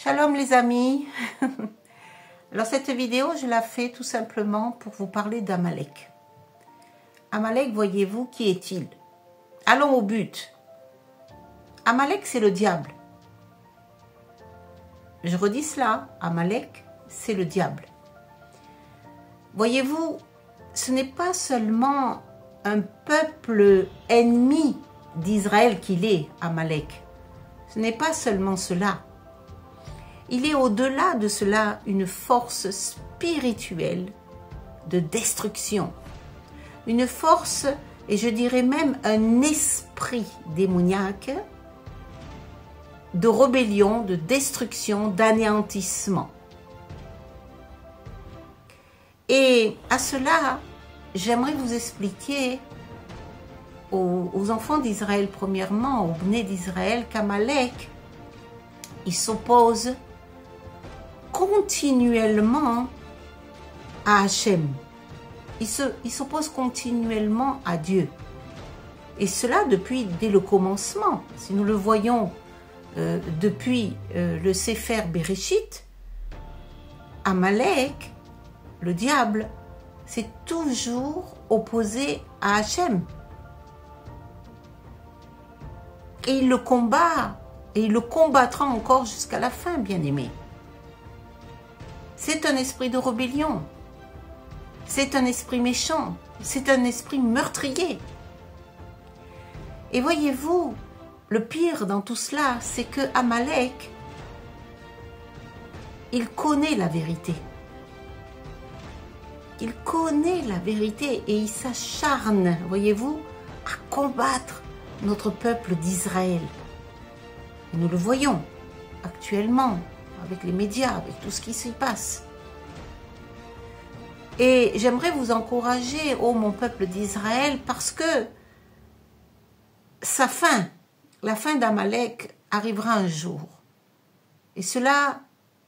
Shalom les amis. Alors cette vidéo, je la fais tout simplement pour vous parler d'Amalek. Amalek, voyez-vous, qui est-il? Allons au but. Amalek, c'est le diable. Je redis cela, Amalek, c'est le diable. Voyez-vous, ce n'est pas seulement un peuple ennemi d'Israël qu'il est, Amalek. Ce n'est pas seulement cela. Il est au-delà de cela une force spirituelle de destruction. Une force, et je dirais même un esprit démoniaque de rébellion, de destruction, d'anéantissement. Et à cela, j'aimerais vous expliquer aux enfants d'Israël, premièrement, aux Bnei d'Israël, qu'Amalek, il s'oppose continuellement à Hachem. Il s'oppose continuellement à Dieu. Et cela dès le commencement. Si nous le voyons depuis le Sefer Bereshit, Amalek, le diable, s'est toujours opposé à Hachem. Et il le combat, et il le combattra encore jusqu'à la fin, bien-aimé. C'est un esprit de rébellion. C'est un esprit méchant. C'est un esprit meurtrier. Et voyez-vous, le pire dans tout cela, c'est que Amalek, il connaît la vérité. Il connaît la vérité et il s'acharne, voyez-vous, à combattre notre peuple d'Israël. Nous le voyons actuellement avec les médias, avec tout ce qui s'y passe. Et j'aimerais vous encourager, ô mon peuple d'Israël, parce que sa fin, la fin d'Amalek, arrivera un jour. Et cela,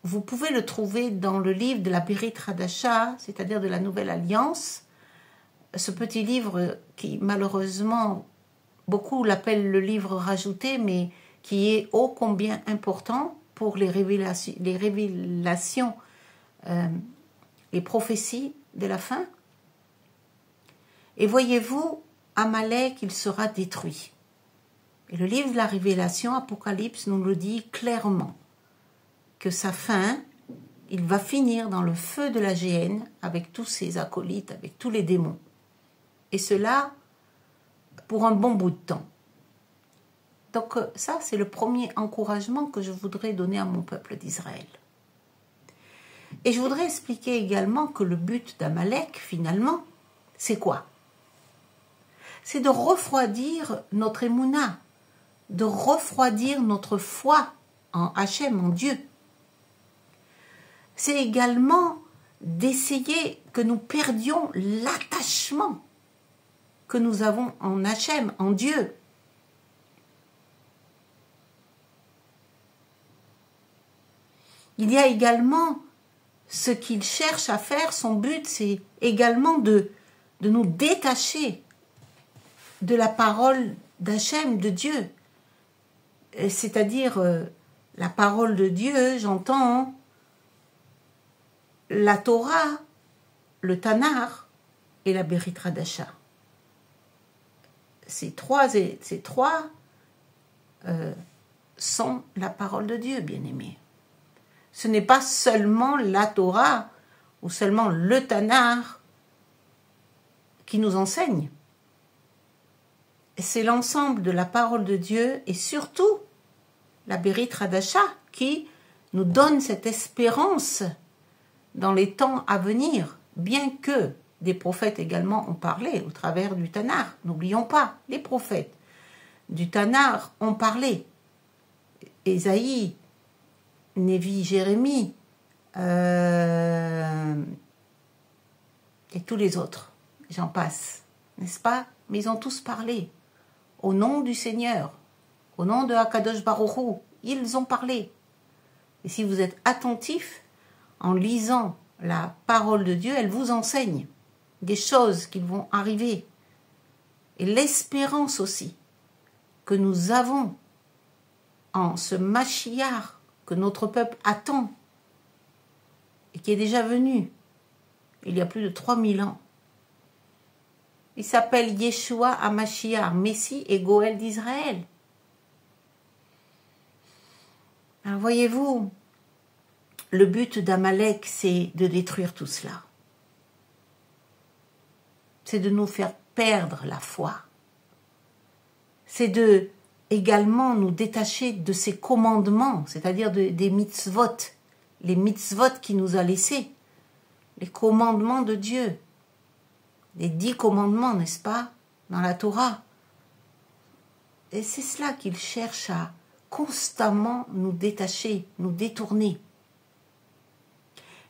vous pouvez le trouver dans le livre de la Berit Hadasha, c'est-à-dire de la Nouvelle Alliance, ce petit livre qui, malheureusement, beaucoup l'appellent le livre rajouté, mais qui est ô combien important pour les révélations, les prophéties de la fin. Et voyez-vous, Amalek, il sera détruit. Et le livre de la Révélation, Apocalypse, nous le dit clairement, que sa fin, il va finir dans le feu de la géhenne avec tous ses acolytes, avec tous les démons. Et cela pour un bon bout de temps. Donc ça, c'est le premier encouragement que je voudrais donner à mon peuple d'Israël. Et je voudrais expliquer également que le but d'Amalek, finalement, c'est quoi? C'est de refroidir notre émouna, de refroidir notre foi en Hachem, en Dieu. C'est également d'essayer que nous perdions l'attachement que nous avons en Hachem, en Dieu. Il y a également ce qu'il cherche à faire, son but, c'est également de nous détacher de la parole d'Hachem, de Dieu. C'est-à-dire, la parole de Dieu, j'entends la Torah, le Tanakh et la Berit Hadasha. Ces trois sont la parole de Dieu, bien-aimés. Ce n'est pas seulement la Torah ou seulement le Tanakh qui nous enseigne. C'est l'ensemble de la parole de Dieu et surtout la Berit Hadasha qui nous donne cette espérance dans les temps à venir, bien que des prophètes également ont parlé au travers du Tanakh. N'oublions pas, les prophètes du Tanakh ont parlé. Ésaïe, Névi, Jérémie et tous les autres, j'en passe, n'est-ce pas? Mais ils ont tous parlé au nom du Seigneur, au nom de Akadosh Baruch Hu, ils ont parlé. Et si vous êtes attentifs, en lisant la parole de Dieu, elle vous enseigne des choses qui vont arriver. Et l'espérance aussi que nous avons en ce Mashiach que notre peuple attend et qui est déjà venu il y a plus de 3000 ans. Il s'appelle Yeshua HaMashiach, Messie et Goël d'Israël. Alors voyez-vous, le but d'Amalek, c'est de détruire tout cela. C'est de nous faire perdre la foi. C'est de également nous détacher de ses commandements, c'est-à-dire des mitzvot, les mitzvot qu'il nous a laissés, les commandements de Dieu, les 10 commandements, n'est-ce pas, dans la Torah. Et c'est cela qu'il cherche à constamment nous détacher, nous détourner.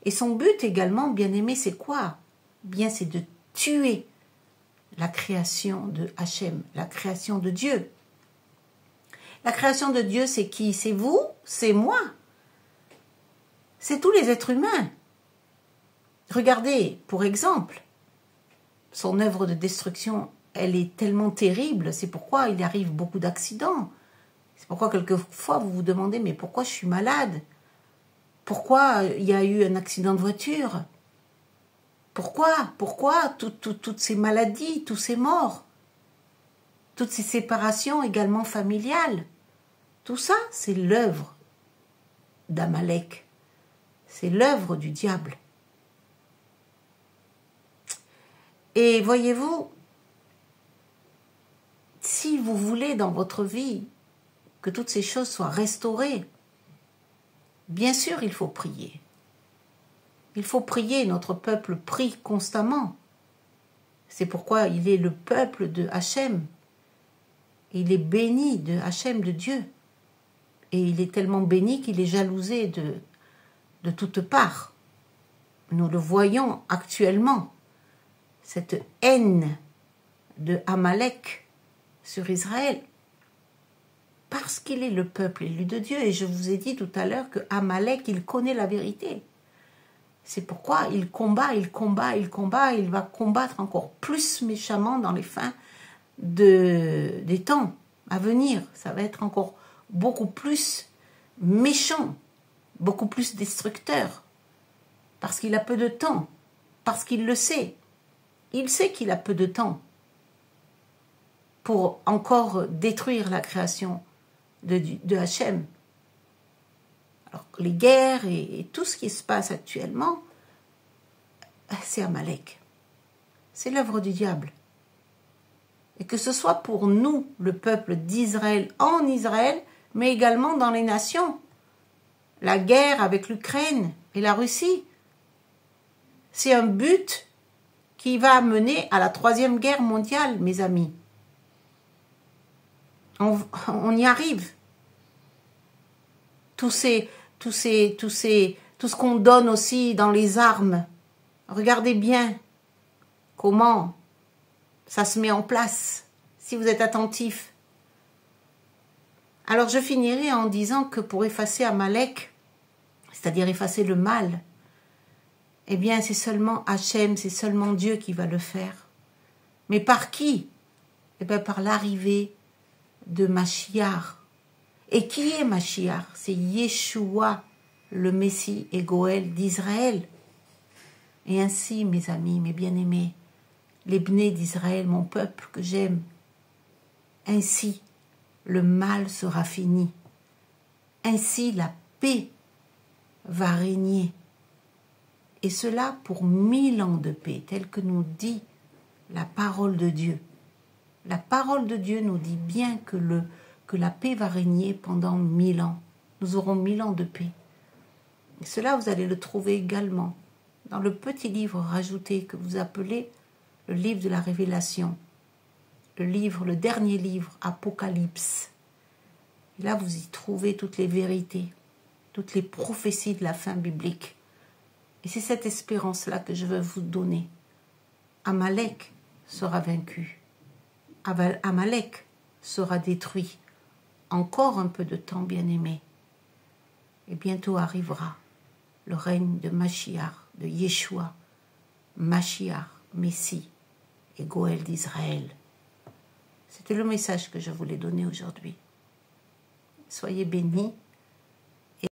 Et son but également, bien aimé, c'est quoi? Bien, c'est de tuer la création de Hachem, la création de Dieu. La création de Dieu, c'est qui? C'est vous, c'est moi. C'est tous les êtres humains. Regardez, pour exemple, son œuvre de destruction, elle est tellement terrible, c'est pourquoi il arrive beaucoup d'accidents. C'est pourquoi quelquefois vous vous demandez, mais pourquoi je suis malade? Pourquoi il y a eu un accident de voiture? Pourquoi toutes ces maladies, tous ces morts? Toutes ces séparations également familiales? Tout ça, c'est l'œuvre d'Amalek. C'est l'œuvre du diable. Et voyez-vous, si vous voulez dans votre vie que toutes ces choses soient restaurées, bien sûr, il faut prier. Il faut prier, notre peuple prie constamment. C'est pourquoi il est le peuple de Hachem. Il est béni de Hachem, de Dieu. Et il est tellement béni qu'il est jalousé de toutes parts. Nous le voyons actuellement. Cette haine de Amalek sur Israël, parce qu'il est le peuple élu de Dieu. Et je vous ai dit tout à l'heure que Amalek, il connaît la vérité. C'est pourquoi il combat, il va combattre encore plus méchamment dans les fins des temps à venir. Ça va être encore beaucoup plus méchant, beaucoup plus destructeur, parce qu'il a peu de temps, parce qu'il le sait. Il sait qu'il a peu de temps pour encore détruire la création de Hachem. Alors les guerres et tout ce qui se passe actuellement, c'est Amalek. C'est l'œuvre du diable. Et que ce soit pour nous, le peuple d'Israël, en Israël, mais également dans les nations. La guerre avec l'Ukraine et la Russie, c'est un but qui va mener à la 3e guerre mondiale, mes amis. On y arrive. Tout ce qu'on donne aussi dans les armes. Regardez bien comment ça se met en place, si vous êtes attentifs. Alors je finirai en disant que pour effacer Amalek, c'est-à-dire effacer le mal, eh bien c'est seulement Hachem, c'est seulement Dieu qui va le faire. Mais par qui? Eh bien par l'arrivée de Mashiach. Et qui est Mashiach? C'est Yeshua, le Messie et Goël d'Israël. Et ainsi, mes amis, mes bien-aimés, les Bnei d'Israël, mon peuple que j'aime, ainsi le mal sera fini. Ainsi la paix va régner. Et cela pour 1000 ans de paix, tel que nous dit la parole de Dieu. La parole de Dieu nous dit bien que la paix va régner pendant 1000 ans. Nous aurons 1000 ans de paix. Et cela, vous allez le trouver également dans le petit livre rajouté que vous appelez le livre de la Révélation. Le dernier livre, Apocalypse. Et là, vous y trouvez toutes les vérités, toutes les prophéties de la fin biblique. Et c'est cette espérance-là que je veux vous donner. Amalek sera vaincu. Amalek sera détruit. Encore un peu de temps, bien-aimé. Et bientôt arrivera le règne de Mashiach, de Yeshua, Mashiach, Messie et Goël d'Israël. C'était le message que je voulais donner aujourd'hui. Soyez bénis